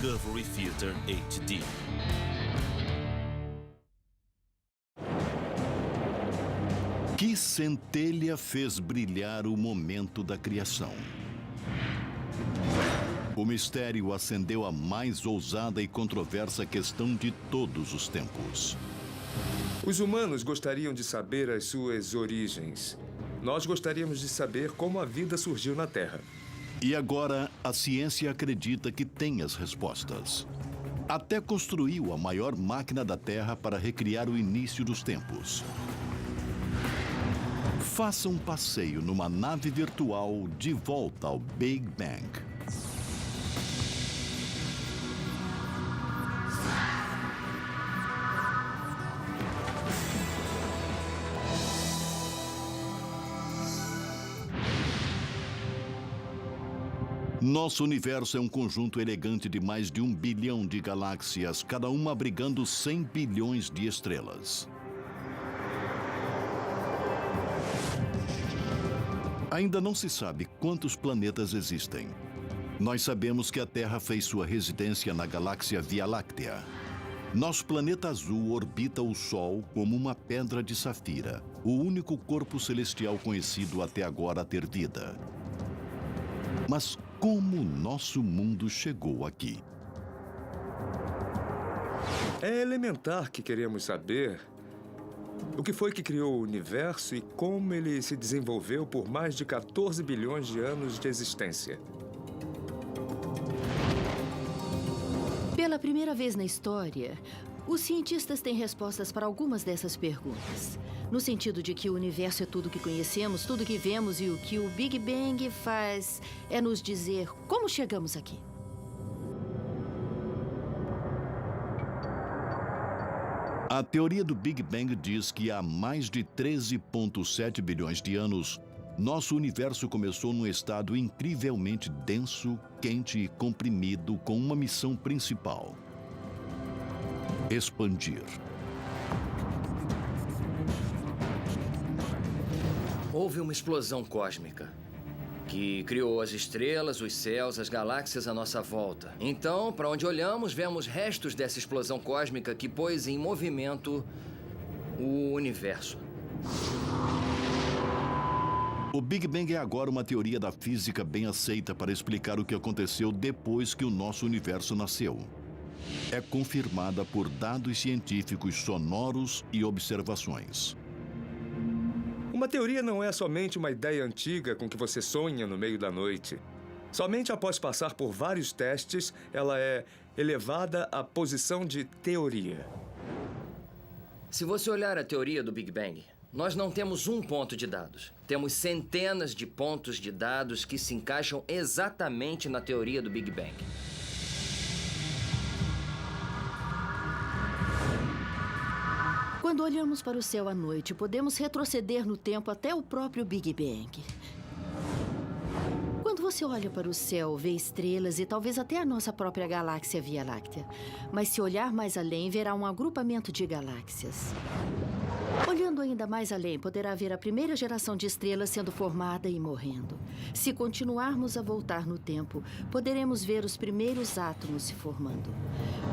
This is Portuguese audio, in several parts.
Discovery Theater HD. Que centelha fez brilhar o momento da criação? O mistério acendeu a mais ousada e controversa questão de todos os tempos. Os humanos gostariam de saber as suas origens. Nós gostaríamos de saber como a vida surgiu na Terra. E agora, a ciência acredita que tem as respostas. Até construiu a maior máquina da Terra para recriar o início dos tempos. Faça um passeio numa nave virtual de volta ao Big Bang. Nosso universo é um conjunto elegante de mais de 1 bilhão de galáxias, cada uma abrigando 100 bilhões de estrelas. Ainda não se sabe quantos planetas existem. Nós sabemos que a Terra fez sua residência na galáxia Via Láctea. Nosso planeta azul orbita o Sol como uma pedra de safira, o único corpo celestial conhecido até agora a ter vida. Mas como nosso mundo chegou aqui? É elementar que queremos saber o que foi que criou o universo e como ele se desenvolveu por mais de 14 bilhões de anos de existência. Pela primeira vez na história, os cientistas têm respostas para algumas dessas perguntas. No sentido de que o universo é tudo que conhecemos, tudo que vemos, e o que o Big Bang faz é nos dizer como chegamos aqui. A teoria do Big Bang diz que há mais de 13,7 bilhões de anos, nosso universo começou num estado incrivelmente denso, quente e comprimido, com uma missão principal: expandir. Houve uma explosão cósmica que criou as estrelas, os céus, as galáxias à nossa volta. Então, para onde olhamos, vemos restos dessa explosão cósmica que pôs em movimento o universo. O Big Bang é agora uma teoria da física bem aceita para explicar o que aconteceu depois que o nosso universo nasceu. É confirmada por dados científicos sonoros e observações. Uma teoria não é somente uma ideia antiga com que você sonha no meio da noite. Somente após passar por vários testes, ela é elevada à posição de teoria. Se você olhar a teoria do Big Bang, nós não temos um ponto de dados. Temos centenas de pontos de dados que se encaixam exatamente na teoria do Big Bang. Quando olhamos para o céu à noite, podemos retroceder no tempo até o próprio Big Bang. Quando você olha para o céu, vê estrelas e talvez até a nossa própria galáxia Via Láctea. Mas se olhar mais além, verá um agrupamento de galáxias. Olhando ainda mais além, poderá ver a primeira geração de estrelas sendo formada e morrendo. Se continuarmos a voltar no tempo, poderemos ver os primeiros átomos se formando.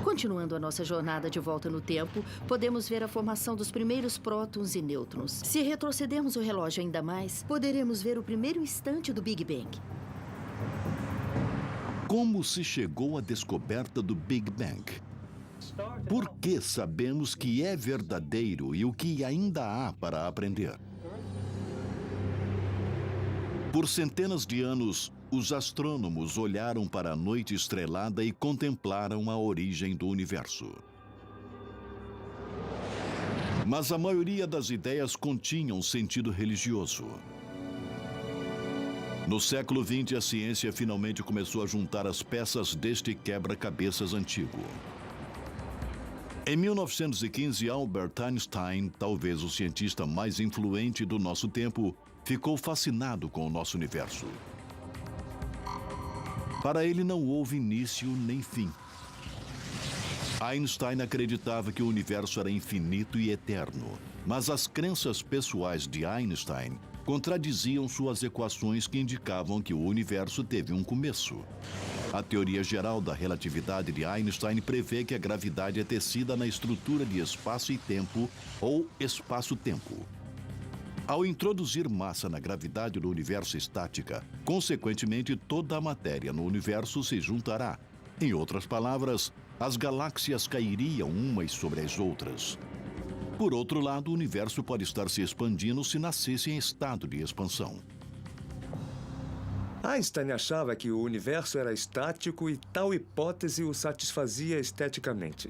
Continuando a nossa jornada de volta no tempo, podemos ver a formação dos primeiros prótons e nêutrons. Se retrocedermos o relógio ainda mais, poderemos ver o primeiro instante do Big Bang. Como se chegou à descoberta do Big Bang? Por que sabemos que é verdadeiro e o que ainda há para aprender? Por centenas de anos, os astrônomos olharam para a noite estrelada e contemplaram a origem do universo. Mas a maioria das ideias continham sentido religioso. No século XX, a ciência finalmente começou a juntar as peças deste quebra-cabeças antigo. Em 1915, Albert Einstein, talvez o cientista mais influente do nosso tempo, ficou fascinado com o nosso universo. Para ele não houve início nem fim. Einstein acreditava que o universo era infinito e eterno, mas as crenças pessoais de Einstein contradiziam suas equações que indicavam que o universo teve um começo. A teoria geral da relatividade de Einstein prevê que a gravidade é tecida na estrutura de espaço e tempo, ou espaço-tempo. Ao introduzir massa na gravidade do universo estática, consequentemente toda a matéria no universo se juntará. Em outras palavras, as galáxias cairiam umas sobre as outras. Por outro lado, o universo pode estar se expandindo se nascesse em estado de expansão. Einstein achava que o universo era estático e tal hipótese o satisfazia esteticamente.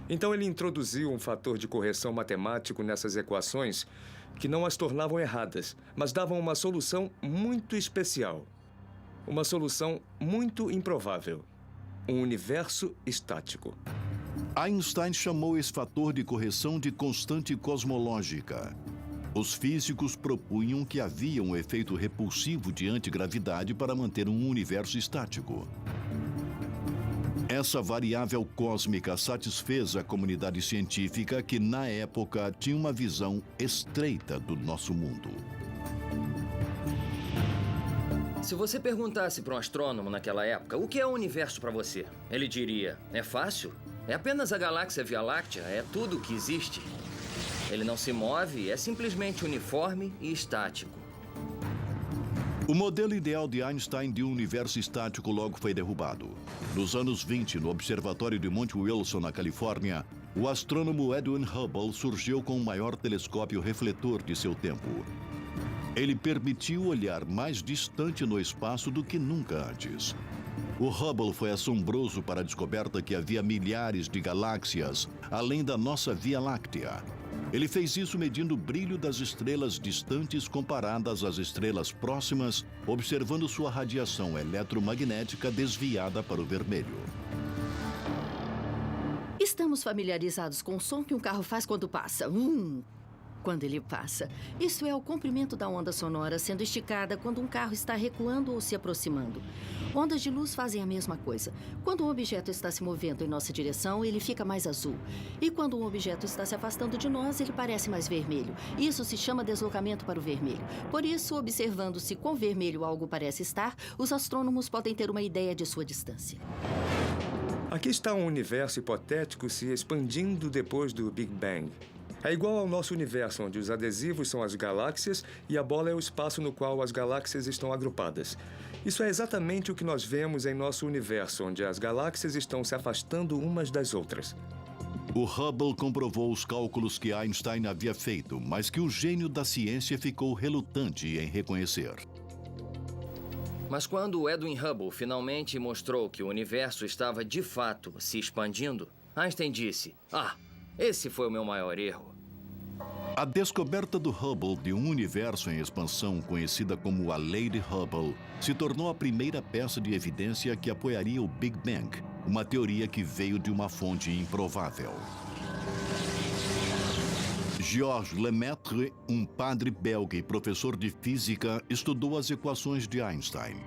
Então ele introduziu um fator de correção matemático nessas equações que não as tornavam erradas, mas davam uma solução muito especial. Uma solução muito improvável. Um universo estático. Einstein chamou esse fator de correção de constante cosmológica. Os físicos propunham que havia um efeito repulsivo de antigravidade para manter um universo estático. Essa variável cósmica satisfez a comunidade científica que, na época, tinha uma visão estreita do nosso mundo. Se você perguntasse para um astrônomo naquela época o que é o universo para você, ele diria: é fácil, é apenas a galáxia Via Láctea, é tudo o que existe. Ele não se move, é simplesmente uniforme e estático. O modelo ideal de Einstein de um universo estático logo foi derrubado. Nos anos 20, no Observatório de Monte Wilson, na Califórnia, o astrônomo Edwin Hubble surgiu com o maior telescópio refletor de seu tempo. Ele permitiu olhar mais distante no espaço do que nunca antes. O Hubble foi assombroso para a descoberta que havia milhares de galáxias além da nossa Via Láctea. Ele fez isso medindo o brilho das estrelas distantes comparadas às estrelas próximas, observando sua radiação eletromagnética desviada para o vermelho. Estamos familiarizados com o som que um carro faz quando passa. Quando ele passa. Isso é o comprimento da onda sonora sendo esticada quando um carro está recuando ou se aproximando. Ondas de luz fazem a mesma coisa. Quando um objeto está se movendo em nossa direção, ele fica mais azul. E quando um objeto está se afastando de nós, ele parece mais vermelho. Isso se chama deslocamento para o vermelho. Por isso, observando-se quão vermelho algo parece estar, os astrônomos podem ter uma ideia de sua distância. Aqui está um universo hipotético se expandindo depois do Big Bang. É igual ao nosso universo, onde os adesivos são as galáxias e a bola é o espaço no qual as galáxias estão agrupadas. Isso é exatamente o que nós vemos em nosso universo, onde as galáxias estão se afastando umas das outras. O Hubble comprovou os cálculos que Einstein havia feito, mas que o gênio da ciência ficou relutante em reconhecer. Mas quando Edwin Hubble finalmente mostrou que o universo estava de fato se expandindo, Einstein disse: esse foi o meu maior erro. A descoberta do Hubble de um universo em expansão, conhecida como a Lei de Hubble, se tornou a primeira peça de evidência que apoiaria o Big Bang, uma teoria que veio de uma fonte improvável. Georges Lemaitre, um padre belga e professor de física, estudou as equações de Einstein.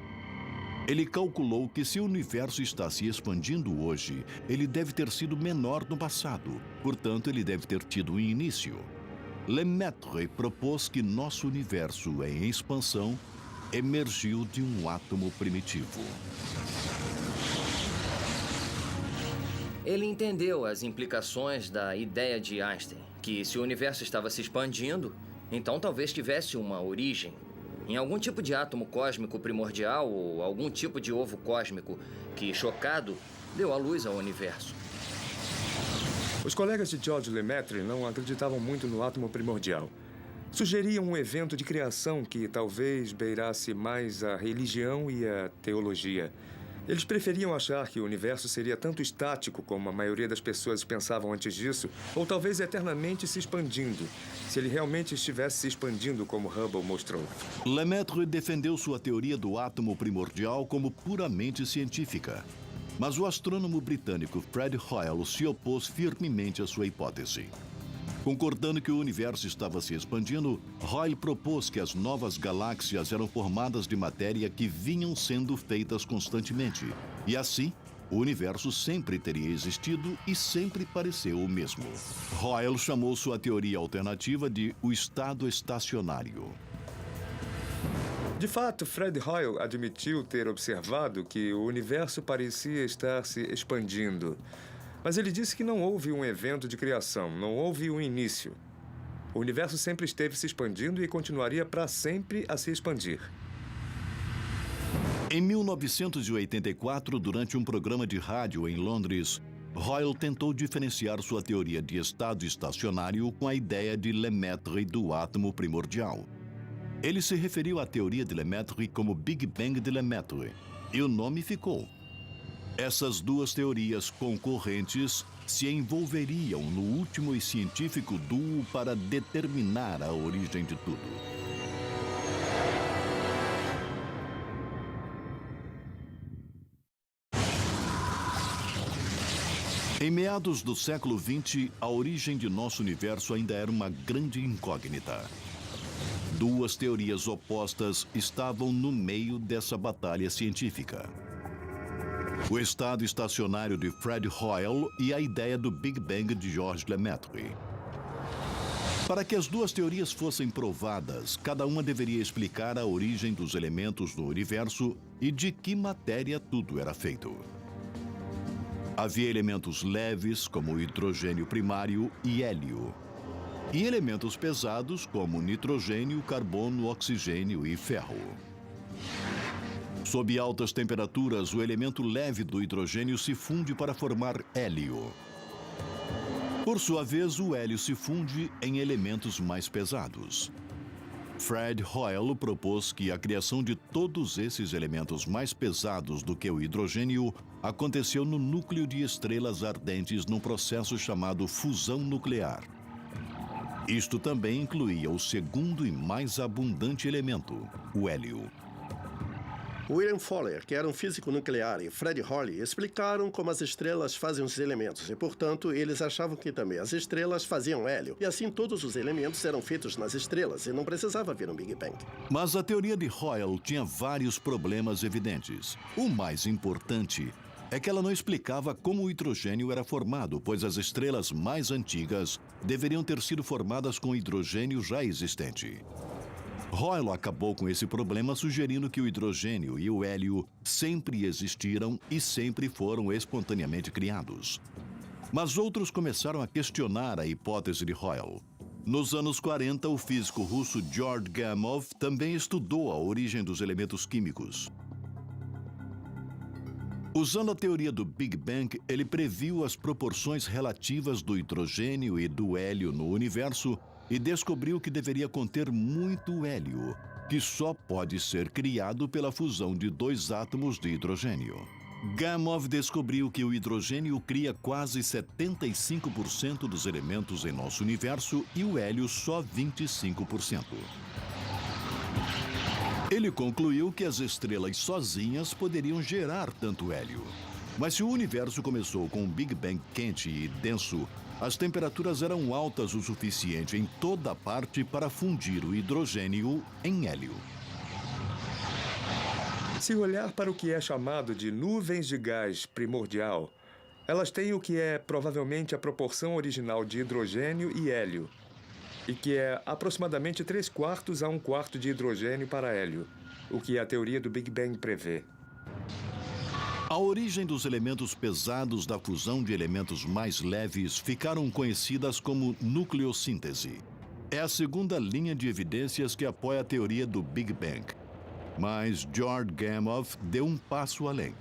Ele calculou que se o universo está se expandindo hoje, ele deve ter sido menor no passado. Portanto, ele deve ter tido um início. Lemaitre propôs que nosso universo em expansão emergiu de um átomo primitivo. Ele entendeu as implicações da ideia de Einstein, que se o universo estava se expandindo, então talvez tivesse uma origem em algum tipo de átomo cósmico primordial ou algum tipo de ovo cósmico que, chocado, deu à luz ao universo. Os colegas de George Lemaitre não acreditavam muito no átomo primordial. Sugeriam um evento de criação que talvez beirasse mais a religião e a teologia. Eles preferiam achar que o universo seria tanto estático como a maioria das pessoas pensavam antes disso, ou talvez eternamente se expandindo, se ele realmente estivesse se expandindo como Hubble mostrou. Lemaitre defendeu sua teoria do átomo primordial como puramente científica. Mas o astrônomo britânico Fred Hoyle se opôs firmemente à sua hipótese. Concordando que o universo estava se expandindo, Hoyle propôs que as novas galáxias eram formadas de matéria que vinham sendo feitas constantemente. E assim, o universo sempre teria existido e sempre pareceu o mesmo. Hoyle chamou sua teoria alternativa de o estado estacionário. De fato, Fred Hoyle admitiu ter observado que o universo parecia estar se expandindo. Mas ele disse que não houve um evento de criação, não houve um início. O universo sempre esteve se expandindo e continuaria para sempre a se expandir. Em 1984, durante um programa de rádio em Londres, Hoyle tentou diferenciar sua teoria de estado estacionário com a ideia de Lemaitre do átomo primordial. Ele se referiu à teoria de Lemaitre como Big Bang de Lemaitre, e o nome ficou. Essas duas teorias concorrentes se envolveriam no último e científico duo para determinar a origem de tudo. Em meados do século XX, a origem de nosso universo ainda era uma grande incógnita. Duas teorias opostas estavam no meio dessa batalha científica. O estado estacionário de Fred Hoyle e a ideia do Big Bang de Georges Lemaitre. Para que as duas teorias fossem provadas, cada uma deveria explicar a origem dos elementos no universo e de que matéria tudo era feito. Havia elementos leves, como o hidrogênio primário e hélio, e elementos pesados, como nitrogênio, carbono, oxigênio e ferro. Sob altas temperaturas, o elemento leve do hidrogênio se funde para formar hélio. Por sua vez, o hélio se funde em elementos mais pesados. Fred Hoyle propôs que a criação de todos esses elementos mais pesados do que o hidrogênio aconteceu no núcleo de estrelas ardentes num processo chamado fusão nuclear. Isto também incluía o segundo e mais abundante elemento, o hélio. William Fowler, que era um físico nuclear, e Fred Hoyle explicaram como as estrelas fazem os elementos e, portanto, eles achavam que também as estrelas faziam hélio. E assim todos os elementos eram feitos nas estrelas e não precisava haver um Big Bang. Mas a teoria de Hoyle tinha vários problemas evidentes. O mais importante é que ela não explicava como o hidrogênio era formado, pois as estrelas mais antigas deveriam ter sido formadas com hidrogênio já existente. Hoyle acabou com esse problema sugerindo que o hidrogênio e o hélio sempre existiram e sempre foram espontaneamente criados. Mas outros começaram a questionar a hipótese de Hoyle. Nos anos 40, o físico russo Georg Gamow também estudou a origem dos elementos químicos. Usando a teoria do Big Bang, ele previu as proporções relativas do hidrogênio e do hélio no universo e descobriu que deveria conter muito hélio, que só pode ser criado pela fusão de dois átomos de hidrogênio. Gamow descobriu que o hidrogênio cria quase 75% dos elementos em nosso universo e o hélio só 25%. Ele concluiu que as estrelas sozinhas poderiam gerar tanto hélio. Mas se o universo começou com um Big Bang quente e denso, as temperaturas eram altas o suficiente em toda parte para fundir o hidrogênio em hélio. Se olhar para o que é chamado de nuvens de gás primordial, elas têm o que é provavelmente a proporção original de hidrogênio e hélio, e que é aproximadamente 3/4 a 1/4 de hidrogênio para hélio, o que a teoria do Big Bang prevê. A origem dos elementos pesados da fusão de elementos mais leves ficaram conhecidas como nucleossíntese. É a segunda linha de evidências que apoia a teoria do Big Bang. Mas Georg Gamow deu um passo além.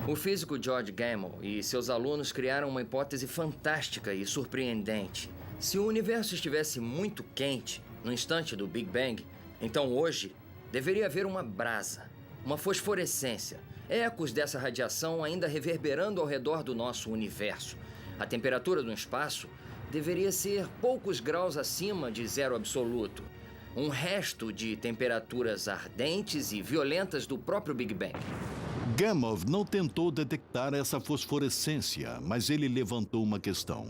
O físico George Gamow e seus alunos criaram uma hipótese fantástica e surpreendente. Se o universo estivesse muito quente, no instante do Big Bang, então hoje deveria haver uma brasa, uma fosforescência, ecos dessa radiação ainda reverberando ao redor do nosso universo. A temperatura do espaço deveria ser poucos graus acima de zero absoluto. Um resto de temperaturas ardentes e violentas do próprio Big Bang. Gamow não tentou detectar essa fosforescência, mas ele levantou uma questão.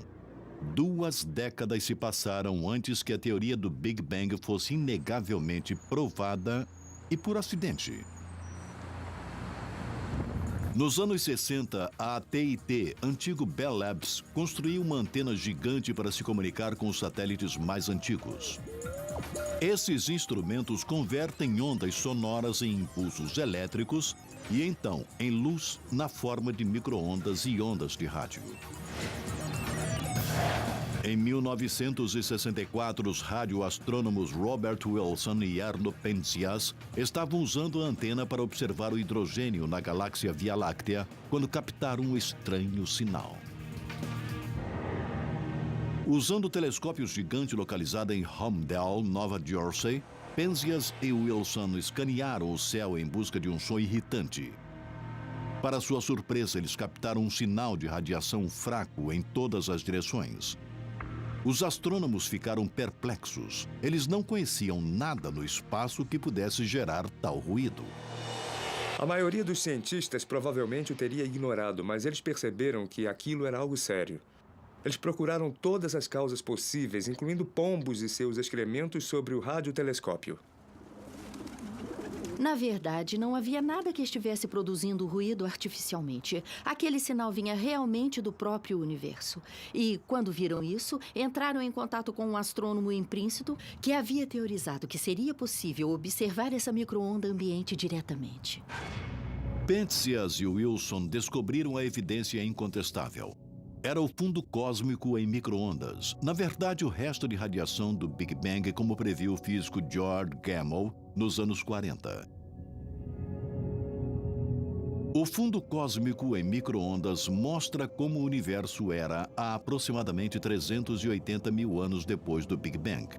2 décadas se passaram antes que a teoria do Big Bang fosse inegavelmente provada e por acidente. Nos anos 60, a AT&T, antigo Bell Labs, construiu uma antena gigante para se comunicar com os satélites mais antigos. Esses instrumentos convertem ondas sonoras em impulsos elétricos e então em luz na forma de micro-ondas e ondas de rádio. Em 1964, os radioastrônomos Robert Wilson e Arno Penzias estavam usando a antena para observar o hidrogênio na galáxia Via Láctea quando captaram um estranho sinal. Usando o telescópio gigante localizado em Holmdel, Nova Jersey, Penzias e Wilson escanearam o céu em busca de um som irritante. Para sua surpresa, eles captaram um sinal de radiação fraco em todas as direções. Os astrônomos ficaram perplexos. Eles não conheciam nada no espaço que pudesse gerar tal ruído. A maioria dos cientistas provavelmente o teria ignorado, mas eles perceberam que aquilo era algo sério. Eles procuraram todas as causas possíveis, incluindo pombos e seus excrementos sobre o radiotelescópio. Na verdade, não havia nada que estivesse produzindo ruído artificialmente. Aquele sinal vinha realmente do próprio universo. E, quando viram isso, entraram em contato com um astrônomo em Princeton que havia teorizado que seria possível observar essa micro-onda ambiente diretamente. Penzias e Wilson descobriram a evidência incontestável. Era o fundo cósmico em micro-ondas. Na verdade, o resto de radiação do Big Bang, como previu o físico George Gamow nos anos 40. O fundo cósmico em micro-ondas mostra como o universo era há aproximadamente 380 mil anos depois do Big Bang.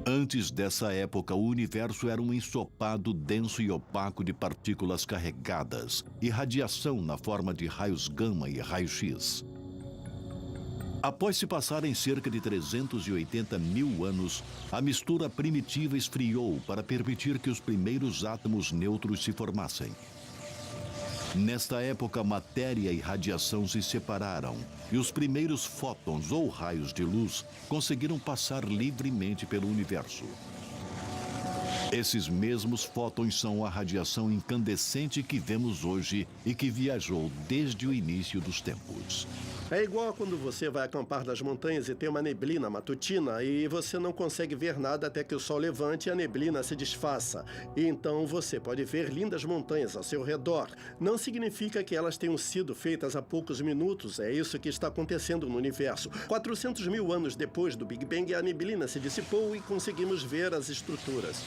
Antes dessa época, o universo era um ensopado denso e opaco de partículas carregadas e radiação na forma de raios gama e raio-x. Após se passarem cerca de 380 mil anos, a mistura primitiva esfriou para permitir que os primeiros átomos neutros se formassem. Nesta época, matéria e radiação se separaram e os primeiros fótons ou raios de luz conseguiram passar livremente pelo universo. Esses mesmos fótons são a radiação incandescente que vemos hoje e que viajou desde o início dos tempos. É igual a quando você vai acampar nas montanhas e tem uma neblina matutina e você não consegue ver nada até que o sol levante e a neblina se desfaça. E então você pode ver lindas montanhas ao seu redor. Não significa que elas tenham sido feitas há poucos minutos. É isso que está acontecendo no universo. 400 mil anos depois do Big Bang, a neblina se dissipou e conseguimos ver as estruturas.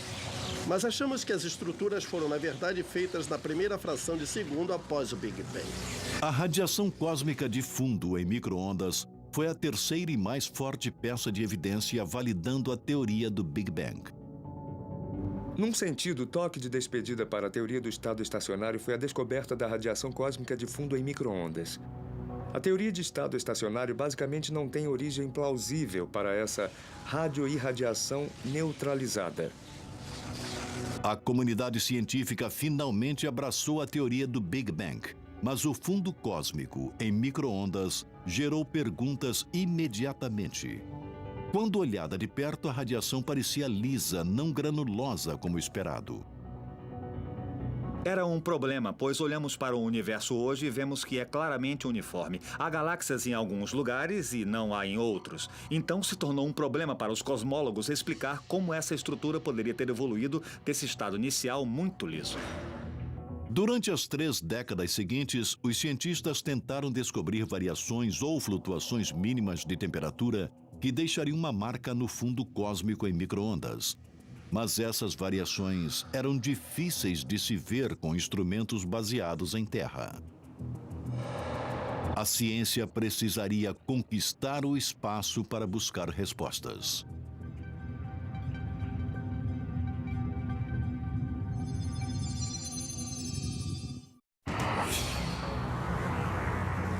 Mas achamos que as estruturas foram, na verdade, feitas na primeira fração de segundo após o Big Bang. A radiação cósmica de fundo em micro-ondas foi a terceira e mais forte peça de evidência validando a teoria do Big Bang. Num sentido, o toque de despedida para a teoria do estado estacionário foi a descoberta da radiação cósmica de fundo em micro-ondas. A teoria de estado estacionário basicamente não tem origem plausível para essa radioirradiação neutralizada. A comunidade científica finalmente abraçou a teoria do Big Bang, mas o fundo cósmico em micro-ondas gerou perguntas imediatamente. Quando olhada de perto, a radiação parecia lisa, não granulosa como esperado. Era um problema, pois olhamos para o universo hoje e vemos que é claramente uniforme. Há galáxias em alguns lugares e não há em outros. Então se tornou um problema para os cosmólogos explicar como essa estrutura poderia ter evoluído desse estado inicial muito liso. Durante as 3 décadas seguintes, os cientistas tentaram descobrir variações ou flutuações mínimas de temperatura que deixariam uma marca no fundo cósmico em micro-ondas. Mas essas variações eram difíceis de se ver com instrumentos baseados em terra. A ciência precisaria conquistar o espaço para buscar respostas.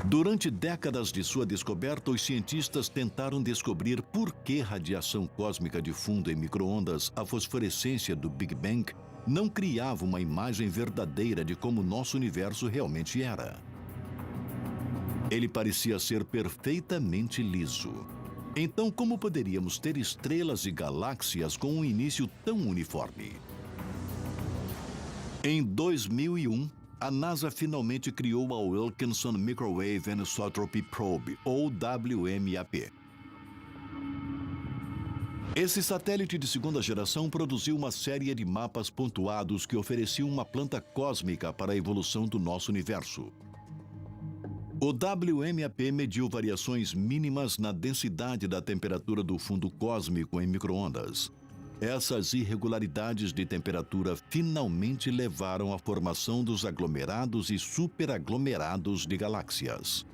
Durante décadas de sua descoberta, os cientistas tentaram descobrir por que radiação cósmica de fundo em micro-ondas, a fosforescência do Big Bang, não criava uma imagem verdadeira de como nosso universo realmente era. Ele parecia ser perfeitamente liso. Então, como poderíamos ter estrelas e galáxias com um início tão uniforme? Em 2001, a NASA finalmente criou a Wilkinson Microwave Anisotropy Probe, ou WMAP. Esse satélite de segunda geração produziu uma série de mapas pontuados que ofereciam uma planta cósmica para a evolução do nosso universo. O WMAP mediu variações mínimas na densidade da temperatura do fundo cósmico em micro-ondas. Essas irregularidades de temperatura finalmente levaram à formação dos aglomerados e superaglomerados de galáxias.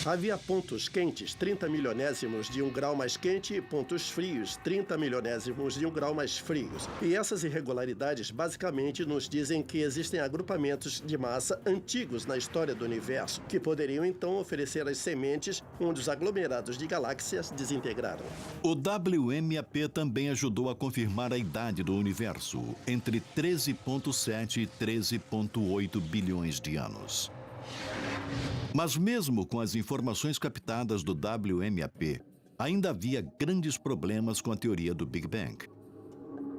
Havia pontos quentes 30 milionésimos de um grau mais quente e pontos frios 30 milionésimos de um grau mais frios. E essas irregularidades basicamente nos dizem que existem agrupamentos de massa antigos na história do universo, que poderiam então oferecer as sementes onde os aglomerados de galáxias desintegraram. O WMAP também ajudou a confirmar a idade do universo, entre 13,7 e 13,8 bilhões de anos. Mas mesmo com as informações captadas do WMAP, ainda havia grandes problemas com a teoria do Big Bang.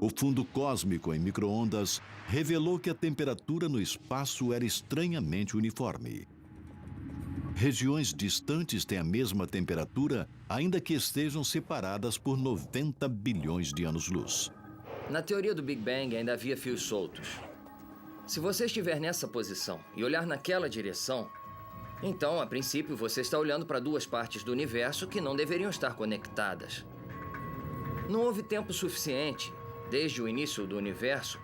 O fundo cósmico em micro-ondas revelou que a temperatura no espaço era estranhamente uniforme. Regiões distantes têm a mesma temperatura, ainda que estejam separadas por 90 bilhões de anos-luz. Na teoria do Big Bang ainda havia fios soltos. Se você estiver nessa posição e olhar naquela direção, então, a princípio, você está olhando para duas partes do universo que não deveriam estar conectadas. Não houve tempo suficiente, desde o início do universo,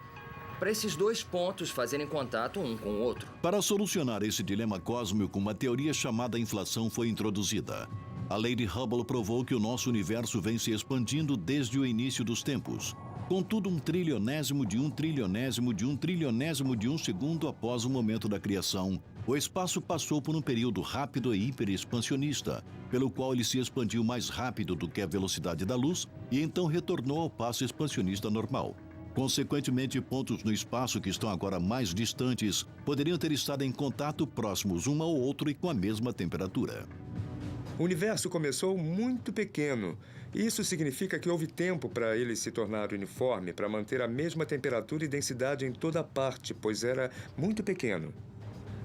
para esses dois pontos fazerem contato um com o outro. Para solucionar esse dilema cósmico, uma teoria chamada inflação foi introduzida. A lei de Hubble provou que o nosso universo vem se expandindo desde o início dos tempos. Contudo, 1/trilionésimo de 1/trilionésimo de 1/trilionésimo de um segundo após o momento da criação, o espaço passou por um período rápido e hiperexpansionista, pelo qual ele se expandiu mais rápido do que a velocidade da luz e então retornou ao passo expansionista normal. Consequentemente, pontos no espaço que estão agora mais distantes poderiam ter estado em contato próximos um ao outro e com a mesma temperatura. O universo começou muito pequeno. Isso significa que houve tempo para ele se tornar uniforme, para manter a mesma temperatura e densidade em toda a parte, pois era muito pequeno.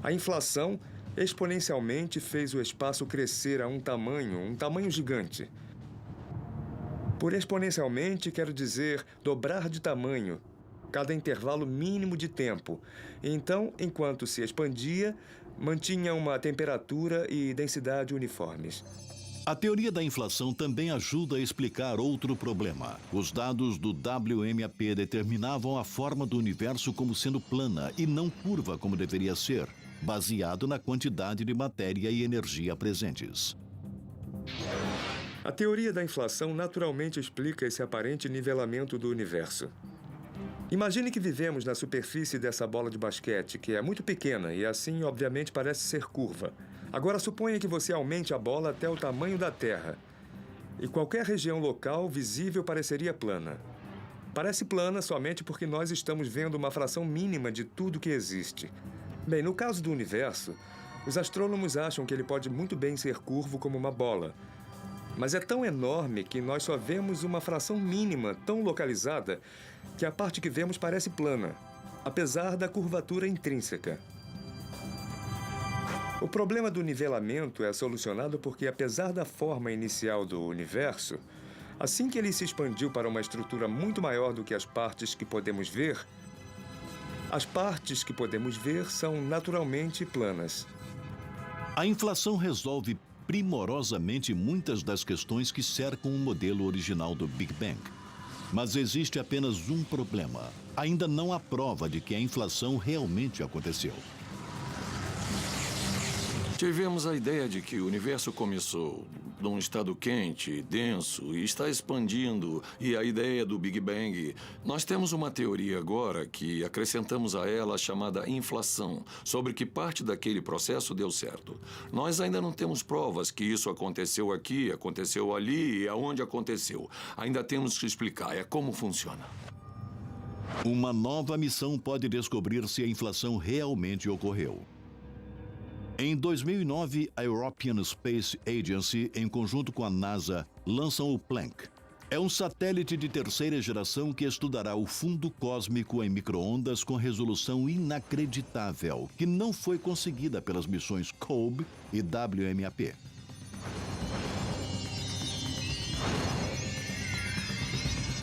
A inflação exponencialmente fez o espaço crescer a um tamanho gigante. Por exponencialmente, quero dizer dobrar de tamanho, cada intervalo mínimo de tempo. Então, enquanto se expandia, mantinha uma temperatura e densidade uniformes. A teoria da inflação também ajuda a explicar outro problema. Os dados do WMAP determinavam a forma do universo como sendo plana e não curva como deveria ser, baseado na quantidade de matéria e energia presentes. A teoria da inflação naturalmente explica esse aparente nivelamento do universo. Imagine que vivemos na superfície dessa bola de basquete, que é muito pequena e assim, obviamente, parece ser curva. Agora, suponha que você aumente a bola até o tamanho da Terra. E qualquer região local visível pareceria plana. Parece plana somente porque nós estamos vendo uma fração mínima de tudo que existe. Bem, no caso do universo, os astrônomos acham que ele pode muito bem ser curvo como uma bola. Mas é tão enorme que nós só vemos uma fração mínima, tão localizada, que a parte que vemos parece plana, apesar da curvatura intrínseca. O problema do nivelamento é solucionado porque, apesar da forma inicial do universo, assim que ele se expandiu para uma estrutura muito maior do que as partes que podemos ver, as partes que podemos ver são naturalmente planas. A inflação resolve primorosamente muitas das questões que cercam o modelo original do Big Bang. Mas existe apenas um problema. Ainda não há prova de que a inflação realmente aconteceu. Tivemos a ideia de que o universo começou num estado quente, denso e está expandindo, e a ideia do Big Bang. Nós temos uma teoria agora que acrescentamos a ela chamada inflação, sobre que parte daquele processo deu certo. Nós ainda não temos provas que isso aconteceu aqui, aconteceu ali e aonde aconteceu. Ainda temos que explicar, é como funciona. Uma nova missão pode descobrir se a inflação realmente ocorreu. Em 2009, a European Space Agency, em conjunto com a NASA, lançam o Planck. É um satélite de terceira geração que estudará o fundo cósmico em micro-ondas com resolução inacreditável, que não foi conseguida pelas missões COBE e WMAP.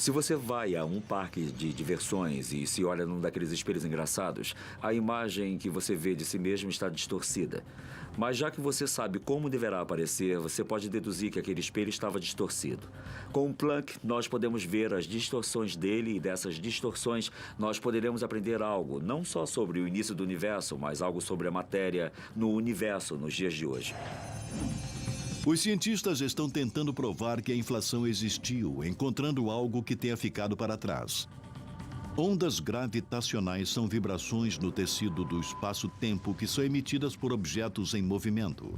Se você vai a um parque de diversões e se olha num daqueles espelhos engraçados, a imagem que você vê de si mesmo está distorcida. Mas já que você sabe como deverá aparecer, você pode deduzir que aquele espelho estava distorcido. Com o Planck, nós podemos ver as distorções dele e dessas distorções nós poderemos aprender algo, não só sobre o início do universo, mas algo sobre a matéria no universo nos dias de hoje. Os cientistas estão tentando provar que a inflação existiu, encontrando algo que tenha ficado para trás. Ondas gravitacionais são vibrações no tecido do espaço-tempo que são emitidas por objetos em movimento.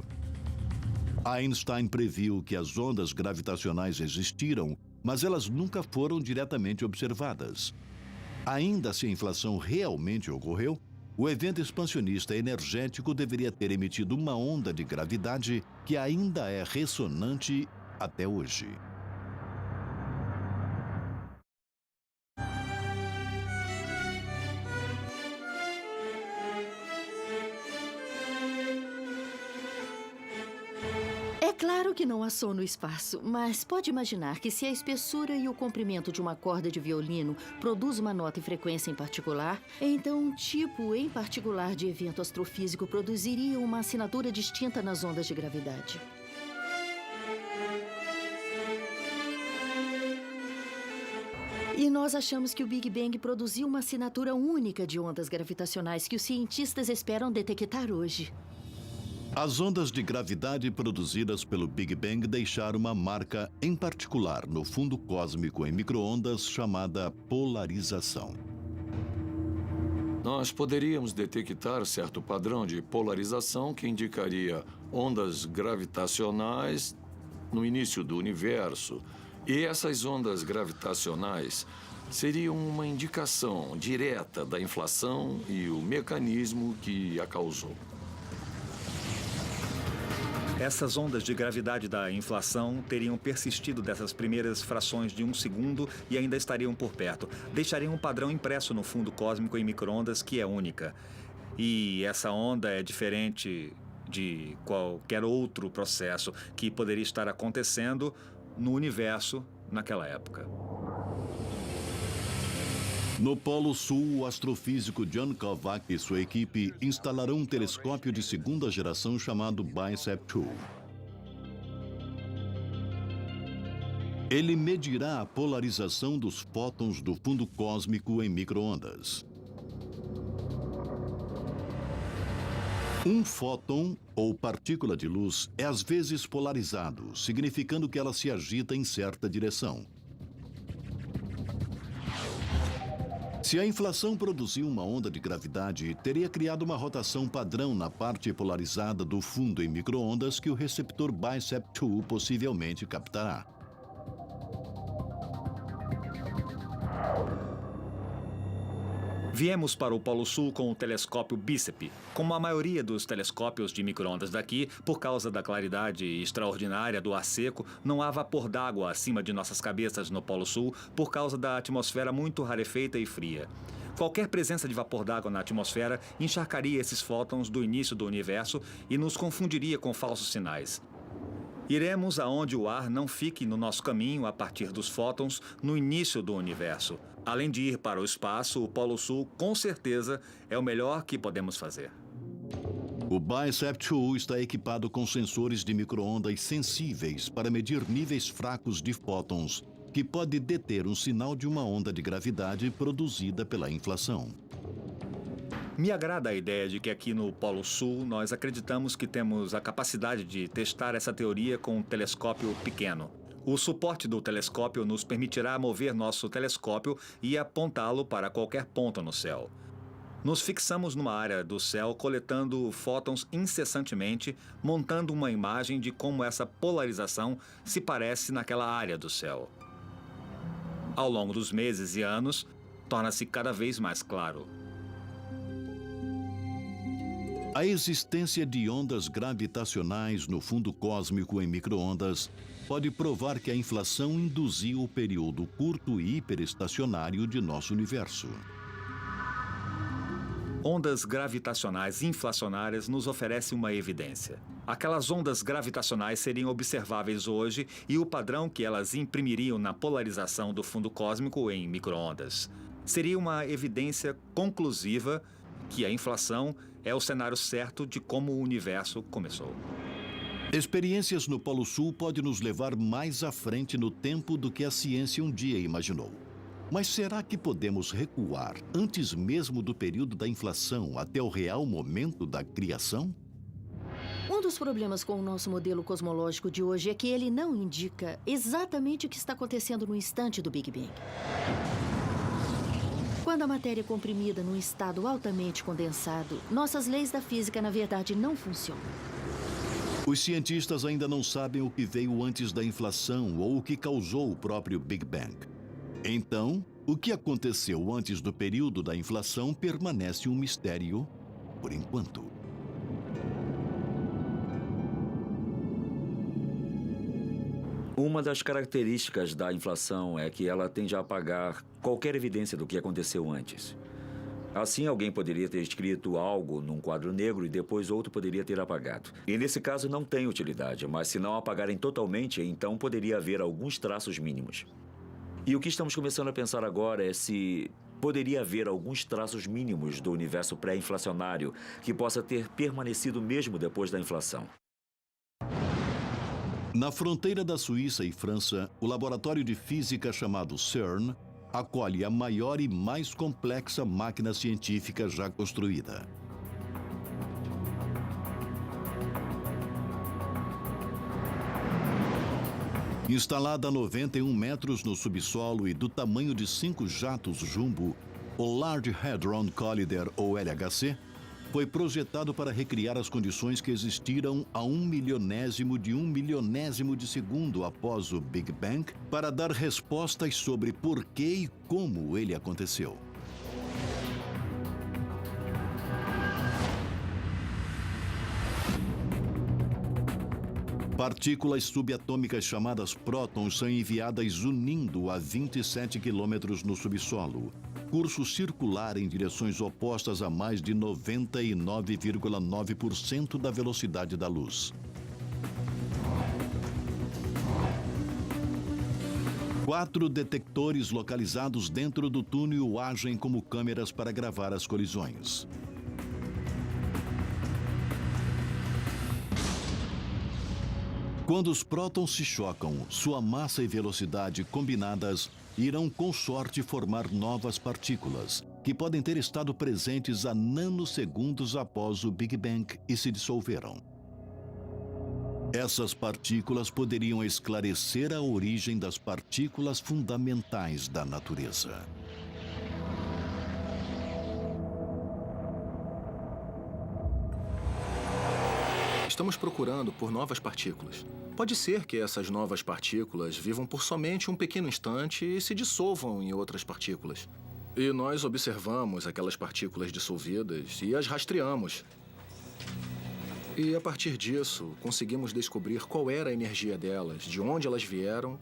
Einstein previu que as ondas gravitacionais existiram, mas elas nunca foram diretamente observadas. Ainda se a inflação realmente ocorreu, o evento expansionista energético deveria ter emitido uma onda de gravidade que ainda é ressonante até hoje. É claro que não há som no espaço, mas pode imaginar que se a espessura e o comprimento de uma corda de violino produz uma nota e frequência em particular, então um tipo em particular de evento astrofísico produziria uma assinatura distinta nas ondas de gravidade. E nós achamos que o Big Bang produziu uma assinatura única de ondas gravitacionais que os cientistas esperam detectar hoje. As ondas de gravidade produzidas pelo Big Bang deixaram uma marca em particular no fundo cósmico em micro-ondas chamada polarização. Nós poderíamos detectar certo padrão de polarização que indicaria ondas gravitacionais no início do universo. E essas ondas gravitacionais seriam uma indicação direta da inflação e o mecanismo que a causou. Essas ondas de gravidade da inflação teriam persistido dessas primeiras frações de um segundo e ainda estariam por perto. Deixariam um padrão impresso no fundo cósmico em micro-ondas que é única. E essa onda é diferente de qualquer outro processo que poderia estar acontecendo no universo naquela época. No Polo Sul, o astrofísico John Kovac e sua equipe instalarão um telescópio de segunda geração chamado BICEP-2. Ele medirá a polarização dos fótons do fundo cósmico em micro-ondas. Um fóton, ou partícula de luz, é às vezes polarizado, significando que ela se agita em certa direção. Se a inflação produziu uma onda de gravidade, teria criado uma rotação padrão na parte polarizada do fundo em micro-ondas que o receptor BICEP-2 possivelmente captará. Viemos para o Polo Sul com o telescópio BICEP. Como a maioria dos telescópios de micro-ondas daqui, por causa da claridade extraordinária do ar seco, não há vapor d'água acima de nossas cabeças no Polo Sul por causa da atmosfera muito rarefeita e fria. Qualquer presença de vapor d'água na atmosfera encharcaria esses fótons do início do universo e nos confundiria com falsos sinais. Iremos aonde o ar não fique no nosso caminho a partir dos fótons no início do universo. Além de ir para o espaço, o Polo Sul, com certeza, é o melhor que podemos fazer. O BICEP-2 está equipado com sensores de micro-ondas sensíveis para medir níveis fracos de fótons, que pode deter um sinal de uma onda de gravidade produzida pela inflação. Me agrada a ideia de que aqui no Polo Sul nós acreditamos que temos a capacidade de testar essa teoria com um telescópio pequeno. O suporte do telescópio nos permitirá mover nosso telescópio e apontá-lo para qualquer ponto no céu. Nos fixamos numa área do céu coletando fótons incessantemente, montando uma imagem de como essa polarização se parece naquela área do céu. Ao longo dos meses e anos, torna-se cada vez mais claro. A existência de ondas gravitacionais no fundo cósmico em micro-ondas pode provar que a inflação induziu o período curto e hiperestacionário de nosso universo. Ondas gravitacionais inflacionárias nos oferecem uma evidência. Aquelas ondas gravitacionais seriam observáveis hoje e o padrão que elas imprimiriam na polarização do fundo cósmico em micro-ondas seria uma evidência conclusiva que a inflação é o cenário certo de como o universo começou. Experiências no Polo Sul podem nos levar mais à frente no tempo do que a ciência um dia imaginou. Mas será que podemos recuar antes mesmo do período da inflação até o real momento da criação? Um dos problemas com o nosso modelo cosmológico de hoje é que ele não indica exatamente o que está acontecendo no instante do Big Bang. Quando a matéria é comprimida num estado altamente condensado, nossas leis da física, na verdade, não funcionam. Os cientistas ainda não sabem o que veio antes da inflação ou o que causou o próprio Big Bang. Então, o que aconteceu antes do período da inflação permanece um mistério por enquanto. Uma das características da inflação é que ela tende a apagar qualquer evidência do que aconteceu antes. Assim, alguém poderia ter escrito algo num quadro negro e depois outro poderia ter apagado. E nesse caso não tem utilidade, mas se não apagarem totalmente, então poderia haver alguns traços mínimos. E o que estamos começando a pensar agora é se poderia haver alguns traços mínimos do universo pré-inflacionário que possa ter permanecido mesmo depois da inflação. Na fronteira da Suíça e França, o laboratório de física chamado CERN acolhe a maior e mais complexa máquina científica já construída. Instalada a 91 metros no subsolo e do tamanho de 5 jatos jumbo, o Large Hadron Collider, ou LHC, foi projetado para recriar as condições que existiram a 1/1000 de segundo após o Big Bang, para dar respostas sobre por que e como ele aconteceu. Partículas subatômicas chamadas prótons são enviadas unindo a 27 quilômetros no subsolo. Curso circular em direções opostas a mais de 99,9% da velocidade da luz. 4 detectores localizados dentro do túnel agem como câmeras para gravar as colisões. Quando os prótons se chocam, sua massa e velocidade combinadas irão com sorte formar novas partículas, que podem ter estado presentes a nanosegundos após o Big Bang e se dissolveram. Essas partículas poderiam esclarecer a origem das partículas fundamentais da natureza. Estamos procurando por novas partículas. Pode ser que essas novas partículas vivam por somente um pequeno instante e se dissolvam em outras partículas. E nós observamos aquelas partículas dissolvidas e as rastreamos. E a partir disso, conseguimos descobrir qual era a energia delas, de onde elas vieram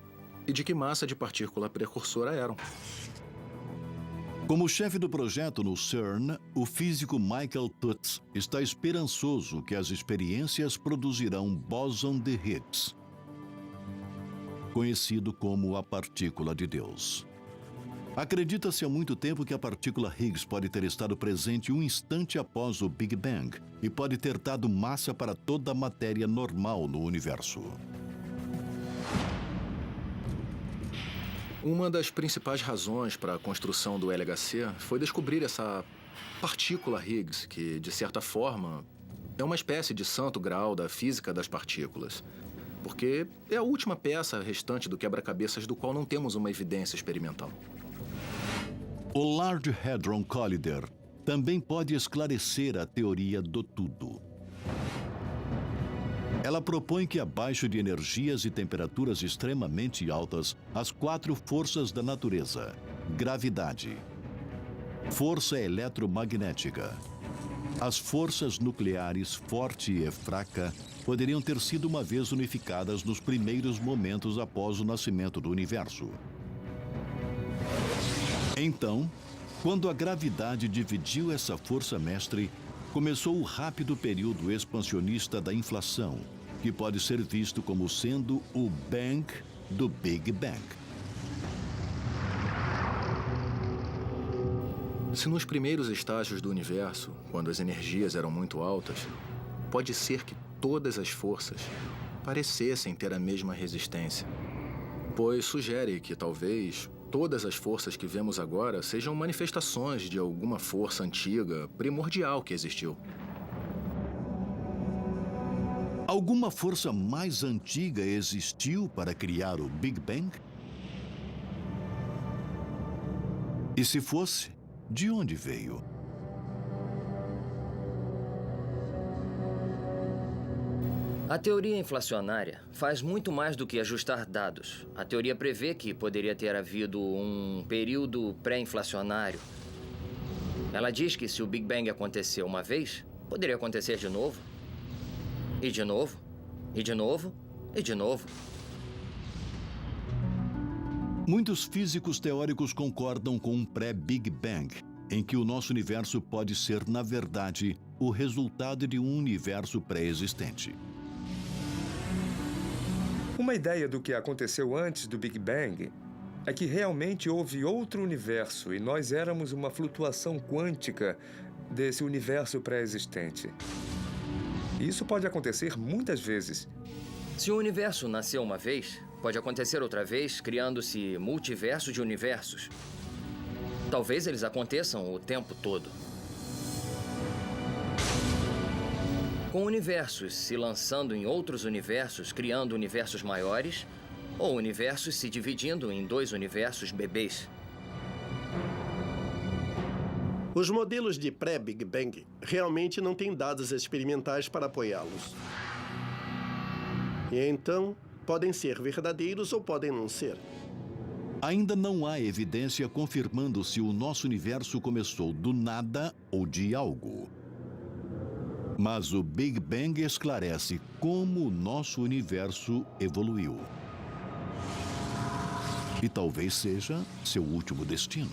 e de que massa de partícula precursora eram. Como chefe do projeto no CERN, o físico Michael Tutz está esperançoso que as experiências produzirão bóson de Higgs, conhecido como a partícula de Deus. Acredita-se há muito tempo que a partícula Higgs pode ter estado presente um instante após o Big Bang e pode ter dado massa para toda a matéria normal no universo. Uma das principais razões para a construção do LHC foi descobrir essa partícula Higgs, que, de certa forma, é uma espécie de santo graal da física das partículas, porque é a última peça restante do quebra-cabeças do qual não temos uma evidência experimental. O Large Hadron Collider também pode esclarecer a teoria do tudo. Ela propõe que abaixo de energias e temperaturas extremamente altas, as 4 forças da natureza: gravidade, força eletromagnética, as forças nucleares forte e fraca poderiam ter sido uma vez unificadas nos primeiros momentos após o nascimento do universo. Então, Quando a gravidade dividiu essa força mestre, começou o rápido período expansionista da inflação, que pode ser visto como sendo o Bang do Big Bang. Se nos primeiros estágios do universo, quando as energias eram muito altas, pode ser que todas as forças parecessem ter a mesma resistência, pois sugere que talvez todas as forças que vemos agora sejam manifestações de alguma força antiga, primordial que existiu. Alguma força mais antiga existiu para criar o Big Bang? E se fosse, de onde veio? A teoria inflacionária faz muito mais do que ajustar dados. A teoria prevê que poderia ter havido um período pré-inflacionário. Ela diz que se o Big Bang aconteceu uma vez, poderia acontecer de novo. E de novo, e de novo, e de novo. Muitos físicos teóricos concordam com um pré-Big Bang, em que o nosso universo pode ser, na verdade, o resultado de um universo pré-existente. Uma ideia do que aconteceu antes do Big Bang é que realmente houve outro universo e nós éramos uma flutuação quântica desse universo pré-existente. Isso pode acontecer muitas vezes. Se o universo nasceu uma vez, pode acontecer outra vez, criando-se multiverso de universos. Talvez eles aconteçam o tempo todo. Com universos se lançando em outros universos, criando universos maiores, ou universos se dividindo em dois universos bebês. Os modelos de pré-Big Bang realmente não têm dados experimentais para apoiá-los. E então, podem ser verdadeiros ou podem não ser. Ainda não há evidência confirmando se o nosso universo começou do nada ou de algo. Mas o Big Bang esclarece como o nosso universo evoluiu. E talvez seja seu último destino.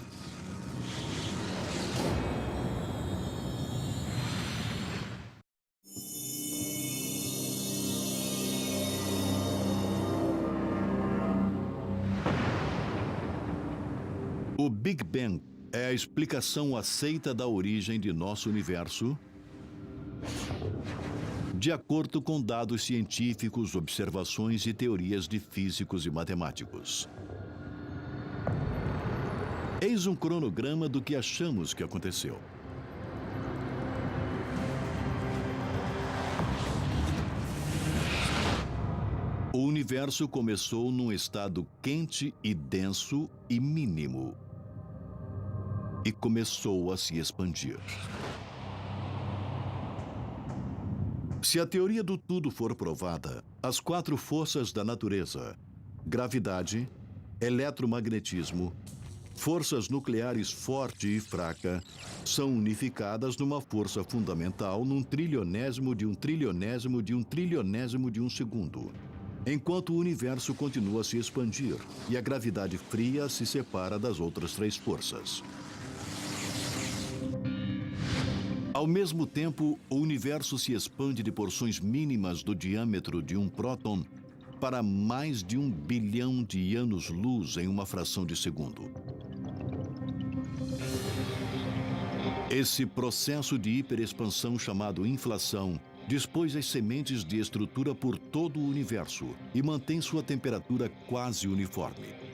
O Big Bang é a explicação aceita da origem de nosso universo, de acordo com dados científicos, observações e teorias de físicos e matemáticos. Eis um cronograma do que achamos que aconteceu. O universo começou num estado quente e denso e mínimo, e começou a se expandir. Se a teoria do tudo for provada, as quatro forças da natureza, gravidade, eletromagnetismo, forças nucleares forte e fraca, são unificadas numa força fundamental num trilionésimo de um trilionésimo de um trilionésimo de um segundo, enquanto o universo continua a se expandir e a gravidade fria se separa das outras três forças. Ao mesmo tempo, o universo se expande de porções mínimas do diâmetro de um próton para mais de 1 bilhão de anos-luz em uma fração de segundo. Esse processo de hiperexpansão chamado inflação dispôs as sementes de estrutura por todo o universo e mantém sua temperatura quase uniforme.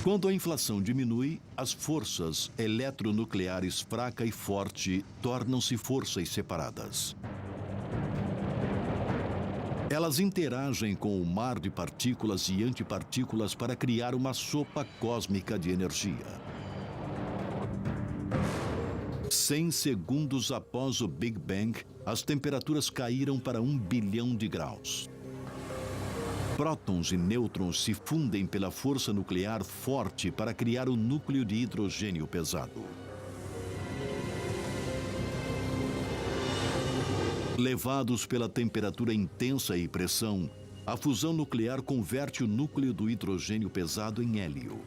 Quando a inflação diminui, as forças eletronucleares fraca e forte tornam-se forças separadas. Elas interagem com o mar de partículas e antipartículas para criar uma sopa cósmica de energia. 100 segundos após o Big Bang, as temperaturas caíram para 1 bilhão de graus. Prótons e nêutrons se fundem pela força nuclear forte para criar o núcleo de hidrogênio pesado. Levados pela temperatura intensa e pressão, A fusão nuclear converte o núcleo do hidrogênio pesado em hélio.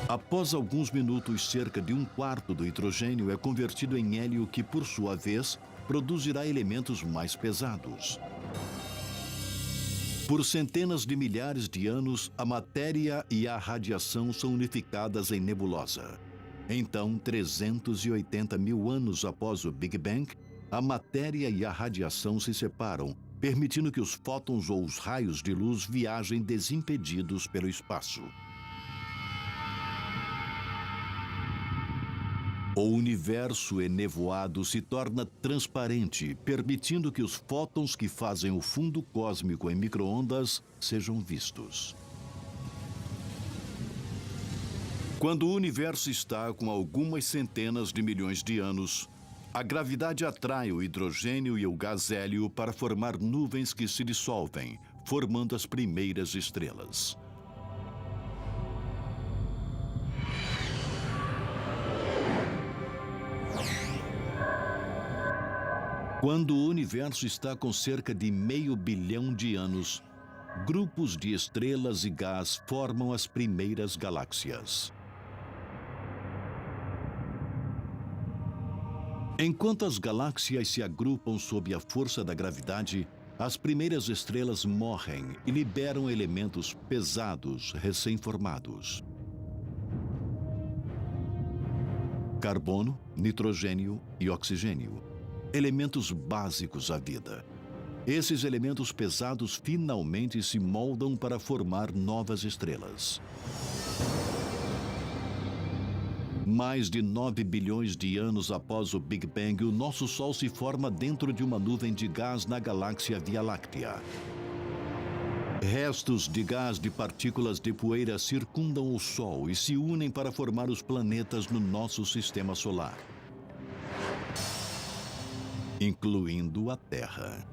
Após alguns minutos, cerca de 1/4 do hidrogênio é convertido em hélio que, por sua vez, produzirá elementos mais pesados. Por centenas de milhares de anos, a matéria e a radiação são unificadas em nebulosa. Então, 380 mil anos após o Big Bang, a matéria e a radiação se separam, permitindo que os fótons ou os raios de luz viajem desimpedidos pelo espaço. O universo enevoado se torna transparente, permitindo que os fótons que fazem o fundo cósmico em micro-ondas sejam vistos. Quando o universo está com algumas centenas de milhões de anos, a gravidade atrai o hidrogênio e o gás hélio para formar nuvens que se dissolvem, formando as primeiras estrelas. Quando o universo está com cerca de 500 bilhão de anos, grupos de estrelas e gás formam as primeiras galáxias. Enquanto as galáxias se agrupam sob a força da gravidade, as primeiras estrelas morrem e liberam elementos pesados recém-formados. Carbono, nitrogênio e oxigênio. Elementos básicos à vida. Esses elementos pesados finalmente se moldam para formar novas estrelas. Mais de 9 bilhões de anos após o Big Bang, o nosso Sol se forma dentro de uma nuvem de gás na galáxia Via Láctea. Restos de gás de partículas de poeira circundam o Sol e se unem para formar os planetas no nosso sistema solar, incluindo a Terra.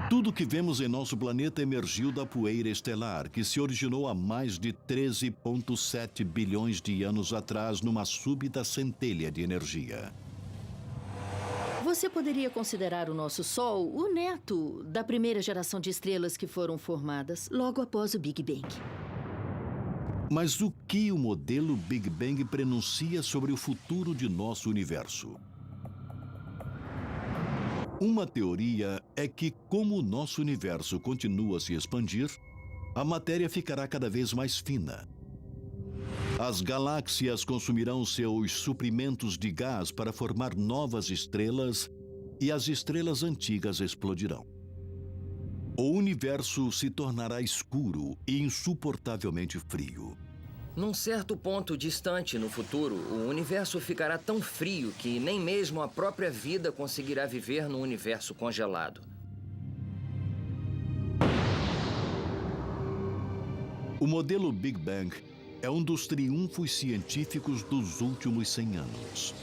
Tudo que vemos em nosso planeta emergiu da poeira estelar, que se originou há mais de 13,7 bilhões de anos atrás numa súbita centelha de energia. Você poderia considerar o nosso Sol o neto da primeira geração de estrelas que foram formadas logo após o Big Bang. Mas o que o modelo Big Bang prenuncia sobre o futuro de nosso universo? Uma teoria é que, como o nosso universo continua a se expandir, a matéria ficará cada vez mais fina. As galáxias consumirão seus suprimentos de gás para formar novas estrelas e as estrelas antigas explodirão. O universo se tornará escuro e insuportavelmente frio. Num certo ponto distante no futuro, o universo ficará tão frio que nem mesmo a própria vida conseguirá viver num universo congelado. O modelo Big Bang é um dos triunfos científicos dos últimos 100 anos.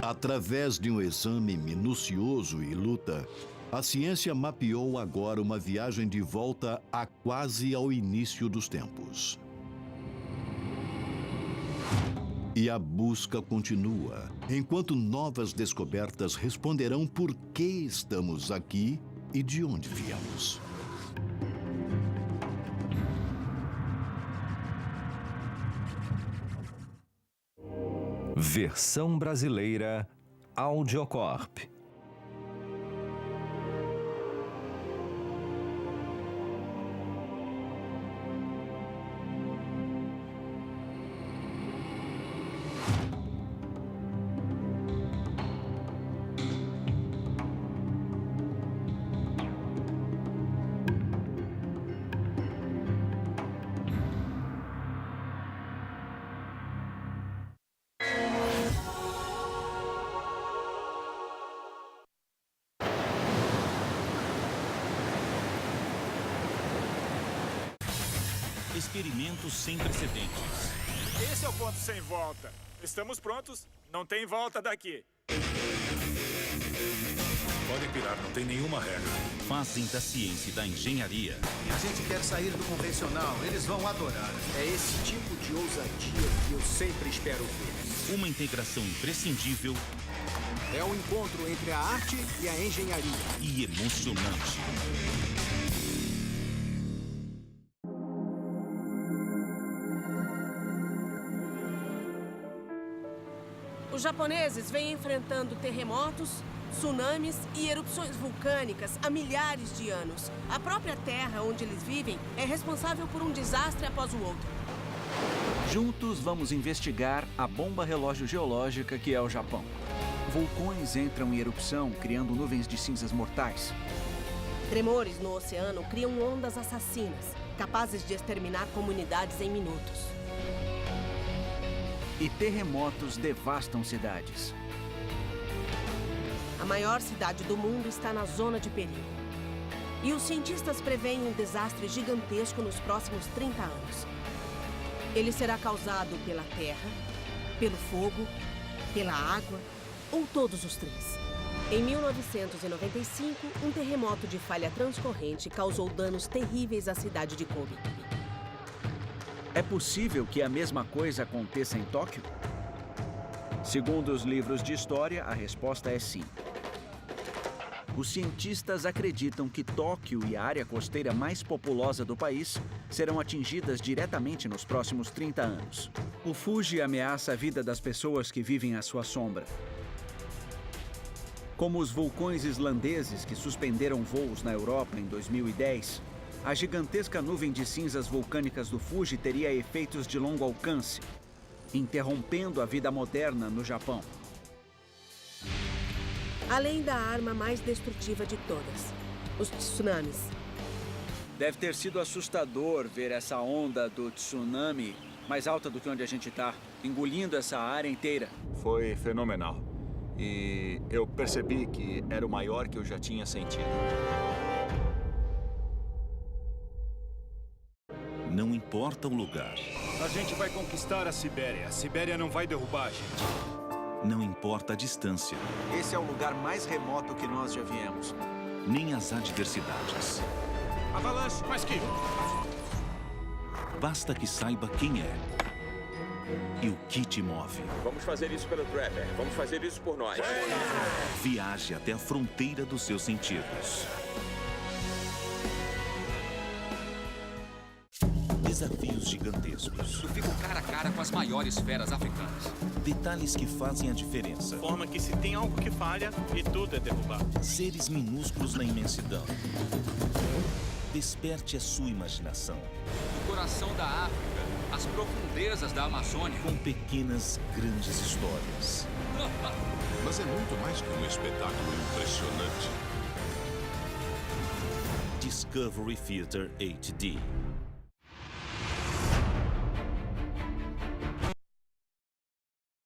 Através de um exame minucioso e luta, a ciência mapeou agora uma viagem de volta a quase ao início dos tempos. E a busca continua, enquanto novas descobertas responderão por que estamos aqui e de onde viemos. Versão brasileira Audiocorp. Experimentos sem precedentes. Esse é o ponto sem volta. Estamos prontos? Não tem volta daqui. Podem pirar, não tem nenhuma regra. Fazem da ciência e da engenharia A gente quer sair do convencional, eles vão adorar. É esse tipo de ousadia que eu sempre espero ver. uma integração imprescindível É o encontro entre a arte e a engenharia. e emocionante. Os japoneses vêm enfrentando terremotos, tsunamis e erupções vulcânicas há milhares de anos. A própria terra onde eles vivem é responsável por um desastre após o outro. Juntos vamos investigar a bomba relógio geológica que é o Japão. Vulcões entram em erupção, criando nuvens de cinzas mortais. Tremores no oceano criam ondas assassinas, capazes de exterminar comunidades em minutos. E terremotos devastam cidades. A maior cidade do mundo está na zona de perigo. E os cientistas preveem um desastre gigantesco nos próximos 30 anos. Ele será causado pela terra, pelo fogo, pela água ou todos os três. Em 1995, um terremoto de falha transcorrente causou danos terríveis à cidade de Kobe. É possível que a mesma coisa aconteça em Tóquio? Segundo os livros de história, a resposta é sim. Os cientistas acreditam que Tóquio e a área costeira mais populosa do país serão atingidas diretamente nos próximos 30 anos. O Fuji ameaça a vida das pessoas que vivem à sua sombra. Como os vulcões islandeses que suspenderam voos na Europa em 2010, a gigantesca nuvem de cinzas vulcânicas do Fuji teria efeitos de longo alcance, interrompendo a vida moderna no Japão. Além da arma mais destrutiva de todas, os tsunamis. Deve ter sido assustador ver essa onda do tsunami mais alta do que onde a gente está, engolindo essa área inteira. Foi fenomenal. E eu percebi que era o maior que eu já tinha sentido. Não importa o lugar. A gente vai conquistar a Sibéria. A Sibéria não vai derrubar a gente. Não importa a distância. Esse é o lugar mais remoto que nós já viemos. Nem as adversidades. Avalanche, mais que... Basta que saiba quem é e o que te move. Vamos fazer isso pelo Trapper. Vamos fazer isso por nós. Viaje até a fronteira dos seus sentidos. Desafios gigantescos. Eu fico cara a cara com as maiores feras africanas. Detalhes que fazem a diferença. Forma que se tem algo que falha e tudo é derrubado. Seres minúsculos na imensidão. Desperte a sua imaginação. O coração da África, as profundezas da Amazônia. Com pequenas, grandes histórias. Mas é muito mais que um espetáculo impressionante. Discovery Theater HD.